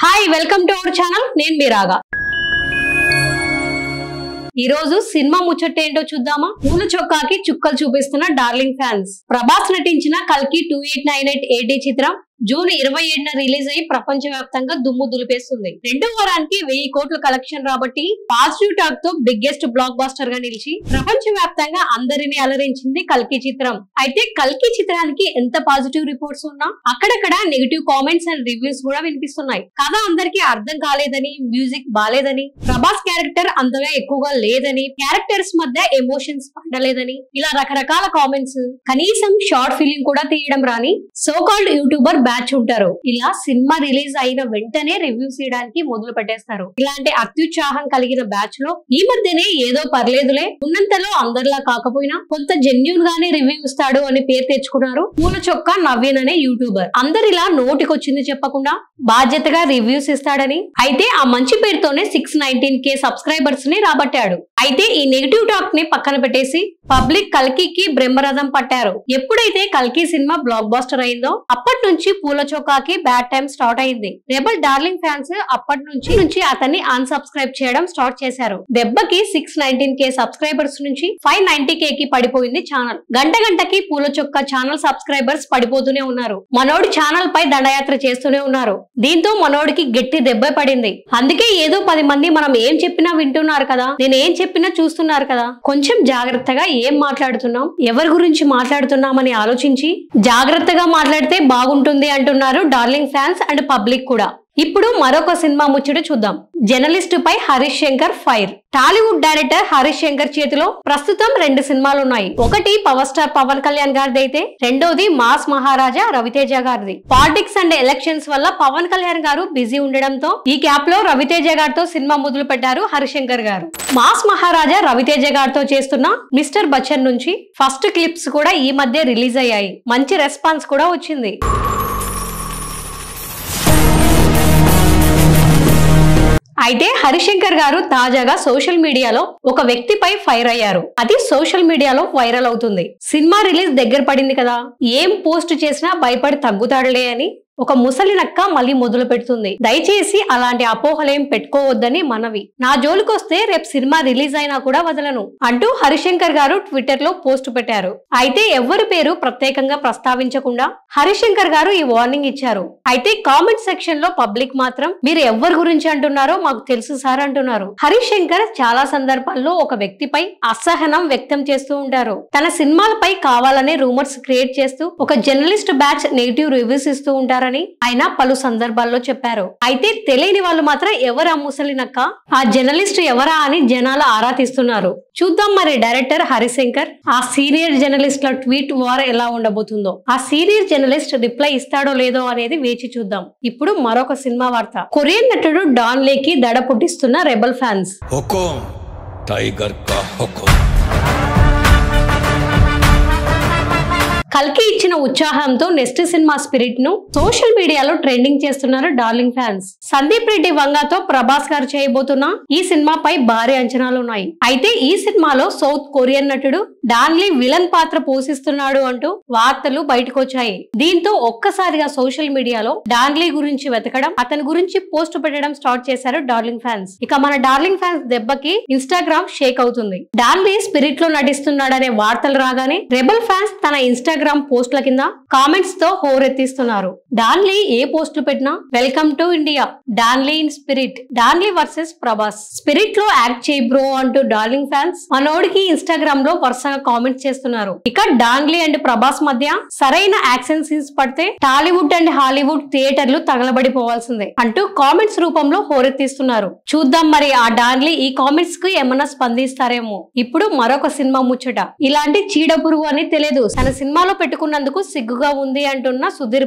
Hi welcome to our channel నేను మీ రాగా ఈ రోజు సినిమా ముచ్చట ఏంటో చూద్దామా పూల చొక్కాకి చుక్కలు చూపిస్తున్న డార్లింగ్ ఫ్యాన్స్ ప్రభాస్ నటించిన కల్కి 2898 AD చిత్రం జూన్ 27న రిలీజ్ అయ్యి ప్రపంచవ్యాప్తంగా దుమ్ము దులిపేస్తుంది. రెండో వారానికి 1000 కోట్ల కలెక్షన్ రాబట్టి పాజిటివ్ టాక్ తో బిగ్గెస్ట్ బ్లాక్ బాస్టర్ గా నిలిచి ప్రపంచవ్యాప్తంగా అందరినీ అలరించింది కల్కి చిత్రం. అయితే కల్కి చిత్రానికి ఎంత పాజిటివ్ రిపోర్ట్స్ ఉన్నా అక్కడక్కడ నెగిటివ్ కామెంట్స్ అండ్ రివ్యూస్ కూడా వినిపిస్తున్నాయి. కథ అందరికీ అర్థం కాలేదని, మ్యూజిక్ బాలేదని, ప్రభాస్ క్యారెక్టర్ అంతగా ఎక్కువగా లేదని, క్యారెక్టర్స్ మధ్య ఎమోషన్స్ పండలేదని ఇలా రకరకాల కామెంట్స్. కనీసం షార్ట్ ఫిలిం కూడా తీయడం రాని సో కాల్డ్ యూట్యూబర్ బ్యాచ్ ఉంటారు. ఇలా సినిమా రిలీజ్ అయిన వెంటనే రివ్యూస్ చేయడానికి మొదలు పెట్టేస్తారు. ఇలాంటి అత్యుత్సాహం కలిగిన బ్యాచ్ లో ఈ మధ్యనే ఏదో పర్లేదులే ఉన్నంతలో అందరిలా కాకపోయినా కొంత జెన్యూన్ గానే రివ్యూ ఇస్తాడు అని పేరు తెచ్చుకున్నారు పూల చొక్కా నవ్యన్ అనే యూట్యూబర్. అందరిలా నోటికొచ్చింది చెప్పకుండా బాధ్యతగా రివ్యూస్ ఇస్తాడని, అయితే ఆ మంచి పేరుతోనే 619K సబ్స్క్రైబర్స్ ని రాబట్టాడు. అయితే ఈ నెగిటివ్ టాక్ ని పక్కన పెట్టేసి పబ్లిక్ కల్కికి బ్రహ్మరథం పట్టారు. ఎప్పుడైతే కల్కి సినిమా బ్లాక్ బాస్టర్ అయిందో అప్పటి నుంచి పూల చొక్కాకి బ్యాడ్ టైం స్టార్ట్ అయింది. రెబల్ డార్లింగ్ ఫ్యాన్స్ అప్పటి నుంచి అతన్ని అన్సబ్స్క్రైబ్ చేయడం స్టార్ట్ చేశారు. దెబ్బకి 619K సబ్స్క్రైబర్స్ నుంచి 590K కి పడిపోయింది ఛానల్. గంటకి పూల చొక్కా ఛానల్ సబ్స్క్రైబర్స్ పడిపోతూనే ఉన్నారు. మనోడి ఛానల్ పై దండయాత్ర చేస్తూనే ఉన్నారు. దీంతో మనోడికి గట్టి దెబ్బ పడింది. అందుకే ఏదో 10 మంది మనం ఏం చెప్పినా వింటున్నారు కదా, నేను ఏం చెప్పినా చూస్తున్నారు కదా, కొంచెం జాగ్రత్తగా ఏం మాట్లాడుతున్నాం, ఎవరి గురించి మాట్లాడుతున్నామని ఆలోచించి జాగ్రత్తగా మాట్లాడితే బాగుంటుంది అంటున్నారు డార్లింగ్ ఫ్యాన్స్ అండ్ పబ్లిక్ కూడా. ఇప్పుడు మరొక సినిమా ముచ్చట చూద్దాం. జర్నలిస్ట్ పై హరీష్ శంకర్ ఫైర్. టాలీవుడ్ డైరెక్టర్ హరీష్ శంకర్ చేతిలో ప్రస్తుతం 2 సినిమాలు ఉన్నాయి. ఒకటి పవర్ స్టార్ పవన్ కళ్యాణ్ గారిది అయితే రెండోది మాస్ మహారాజా రవితేజ గారిది. పాలిటిక్స్ అండ్ ఎలక్షన్స్ వల్ల పవన్ కళ్యాణ్ గారు బిజీ ఉండడంతో ఈ గ్యాప్ లో రవితేజ గారితో సినిమా మొదలు పెట్టారు హరీష్ శంకర్ గారు. మాస్ మహారాజా రవితేజ గారితో చేస్తున్న మిస్టర్ బచ్చన్ నుంచి ఫస్ట్ క్లిప్స్ కూడా ఈ మధ్య రిలీజ్ అయ్యాయి. మంచి రెస్పాన్స్ కూడా వచ్చింది. అయితే హరిశంకర్ గారు తాజాగా సోషల్ మీడియాలో ఒక వ్యక్తిపై ఫైర్ అయ్యారు. అది సోషల్ మీడియాలో వైరల్ అవుతుంది. సినిమా రిలీజ్ దగ్గర పడింది కదా, ఏం పోస్ట్ చేసినా భయపడి తగ్గుతాడులే అని ఒక ముసలి నక్క మళ్ళీ మొదలు పెడుతుంది. దయచేసి అలాంటి అపోహలేం పెట్టుకోవద్దని మనవి. నా జోలికొస్తే రేపు సినిమా రిలీజ్ అయినా కూడా వదలను అంటూ హరిశంకర్ గారు ట్విట్టర్ లో పోస్ట్ పెట్టారు. అయితే ఎవరి పేరు ప్రత్యేకంగా ప్రస్తావించకుండా హరిశంకర్ గారు ఈ వార్నింగ్ ఇచ్చారు. అయితే కామెంట్ సెక్షన్ లో పబ్లిక్ మాత్రం మీరు ఎవరి గురించి అంటున్నారో మాకు తెలుసు సార్ అంటున్నారు. హరిశంకర్ చాలా సందర్భాల్లో ఒక వ్యక్తిపై అసహనం వ్యక్తం చేస్తూ ఉంటారు. తన సినిమాలపై కావాలనే రూమర్స్ క్రియేట్ చేస్తూ ఒక జర్నలిస్ట్ బ్యాచ్ నెగిటివ్ రివ్యూస్ ఇస్తూ ఉంటారు ఆయన పలు సందర్భాల్లో చెప్పారు. అయితే తెలియని వాళ్ళు మాత్రం ఎవరా ముసలినక్క, ఆ జర్నలిస్ట్ ఎవరా అని జనాలు ఆరా తీస్తున్నారు. చూద్దాం మరి డైరెక్టర్ హరిశంకర్ ఆ సీనియర్ జర్నలిస్ట్ ల ట్వీట్ వార్ ఎలా ఉండబోతుందో, ఆ సీనియర్ జర్నలిస్ట్ రిప్లై ఇస్తాడో లేదో అనేది వేచి చూద్దాం. ఇప్పుడు మరొక సినిమా వార్త. కొరియన్ నటుడు డాన్ లేకి దడ పుట్టిస్తున్న రెబల్ ఫ్యాన్స్. టైగర్ కా హుకుం. కల్కి ఇచ్చిన ఉత్సాహంతో నెక్స్ట్ సినిమా స్పిరిట్ ను సోషల్ మీడియాలో ట్రెండింగ్ చేస్తున్నారు డార్లింగ్ ఫ్యాన్స్. సందీప్ రెడ్డి వంగాతో ప్రభాస్ గారు చేయబోతున్న ఈ సినిమాపై భారీ అంచనాలు ఉన్నాయి. అయితే ఈ సినిమాలో సౌత్ కొరియన్ నటుడు డాన్ లీ విలన్ పాత్ర పోషిస్తున్నాడు అంటూ వార్తలు బయటకు వచ్చాయి. దీంతో ఒక్కసారిగా సోషల్ మీడియాలో డాన్ లీ గురించి వెతకడం, అతని గురించి పోస్ట్ పెట్టడం స్టార్ట్ చేశారు డార్లింగ్ ఫ్యాన్స్. ఇక మన డార్లింగ్ ఫ్యాన్స్ దెబ్బకి ఇన్స్టాగ్రామ్ షేక్ అవుతుంది. డాన్ లీ స్పిరిట్ లో నటిస్తున్నాడనే వార్తలు రాగానే రెబల్ ఫ్యాన్స్ తన ఇన్స్టాగ్రామ్ పోస్టుల కింద కామెంట్స్ తో హోరెత్తిస్తున్నారు. డాన్ లీ ఏ పోస్టులు పెట్టినా welcome to India, Don Lee in Spirit, Don Lee versus Prabhas, Spirit లో యాక్ట్ చేయి బ్రో అంటూ డార్లింగ్ ఫ్యాన్స్ మనోడికి ఇన్స్టాగ్రామ్ లో వరుసగా కామెంట్స్ చేస్తున్నారు. ఇక డాన్ లీ అండ్ ప్రభాస్ మధ్య సరైన యాక్షన్ సీన్స్ పడితే టాలీవుడ్ అండ్ హాలీవుడ్ థియేటర్లు తగలబడిపోవాల్సిందే అంటూ కామెంట్స్ రూపంలో హోరెత్తిస్తున్నారు. చూద్దాం మరి ఆ డాన్ లీ ఈ కామెంట్స్ కు ఏమన్నా స్పందిస్తారేమో. ఇప్పుడు మరొక సినిమా ముచ్చట. ఇలాంటి చీడ పురుగు అని తెలియదు తన సినిమాలో పెట్టుకున్నందుకు సిగ్గుగా ఉంది అంటున్న సుధీర్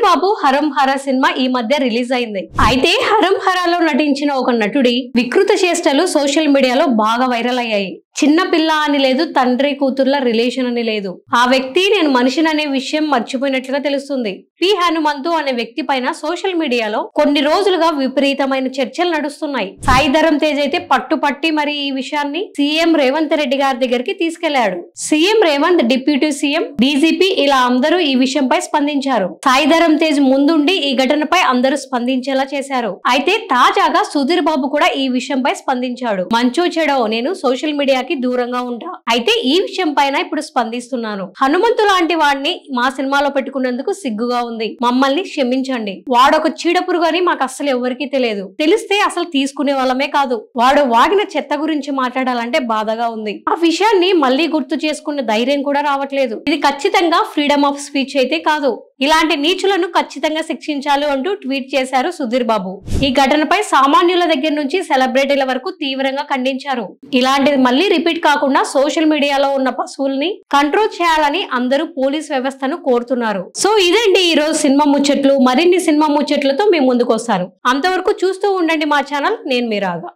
బాబు హరం హరా సినిమా ఈ మధ్య రిలీజ్ అయింది. అయితే హరం హరాలో నటించిన ఒక నటుడి వికృత చేష్టలు సోషల్ మీడియాలో బాగా వైరల్ అయ్యాయి. చిన్న పిల్ల అని లేదు, తండ్రి కూతుర్ల రిలేషన్ అని లేదు. ఆ వ్యక్తి నేను మనిషిని అనే విషయం మర్చిపోయినట్లుగా తెలుస్తుంది. పి హనుమంతు అనే వ్యక్తి పైన సోషల్ మీడియాలో కొన్ని రోజులుగా విపరీతమైన చర్చలు నడుస్తున్నాయి. సాయి ధరమ్ తేజ్ అయితే పట్టుపట్టి మరి ఈ విషయాన్ని సీఎం రేవంత్ రెడ్డి గారి దగ్గరికి తీసుకెళ్లాడు. CM Revanth, deputy CM, DGP ఇలా అందరూ ఈ విషయంపై స్పందించారు. సాయిధరం తేజ్ ముందుండి ఈ ఘటనపై అందరూ స్పందించేలా చేశారు. అయితే తాజాగా సుధీర్ బాబు కూడా ఈ విషయంపై స్పందించాడు. మంచో చెడో నేను సోషల్ మీడియాకి దూరంగా ఉంటా, అయితే ఈ విషయం పైన ఇప్పుడు స్పందిస్తున్నాను. హనుమంతు లాంటి వాడిని మా సినిమాలో పెట్టుకున్నందుకు సిగ్గుగా ఉంది, మమ్మల్ని క్షమించండి. వాడొక చీడపురుగు అని మాకు అస్సలు ఎవరికీ తెలియదు, తెలిస్తే అసలు తీసుకునే వాళ్ళమే కాదు. వాడు వాగిన చెత్త గురించి మాట్లాడాలంటే బాధగా ఉంది. ఆ విషయాన్ని మళ్ళీ గుర్తు చేసుకునే ధైర్యం కూడా రావట్లేదు. ఇది ఖచ్చితంగా ఫ్రీడమ్ ఆఫ్ స్పీచ్ అయితే కాదు, ఇలాంటి నీచులను ఖచ్చితంగా శిక్షించాలి అంటూ ట్వీట్ చేశారు సుధీర్ బాబు. ఈ ఘటనపై సామాన్యుల దగ్గర నుంచి సెలబ్రిటీల వరకు తీవ్రంగా ఖండించారు. ఇలాంటిది మళ్ళీ రిపీట్ కాకుండా సోషల్ మీడియాలో ఉన్న పశువుల్ని కంట్రోల్ చేయాలని అందరూ పోలీస్ వ్యవస్థను కోరుతున్నారు. సో ఇదండి ఈ రోజు సినిమా ముచ్చట్లు. మరిన్ని సినిమా ముచ్చట్లతో మేము ముందుకు వస్తాను. అంతవరకు చూస్తూ ఉండండి మా ఛానల్. నేను మీ రాగా.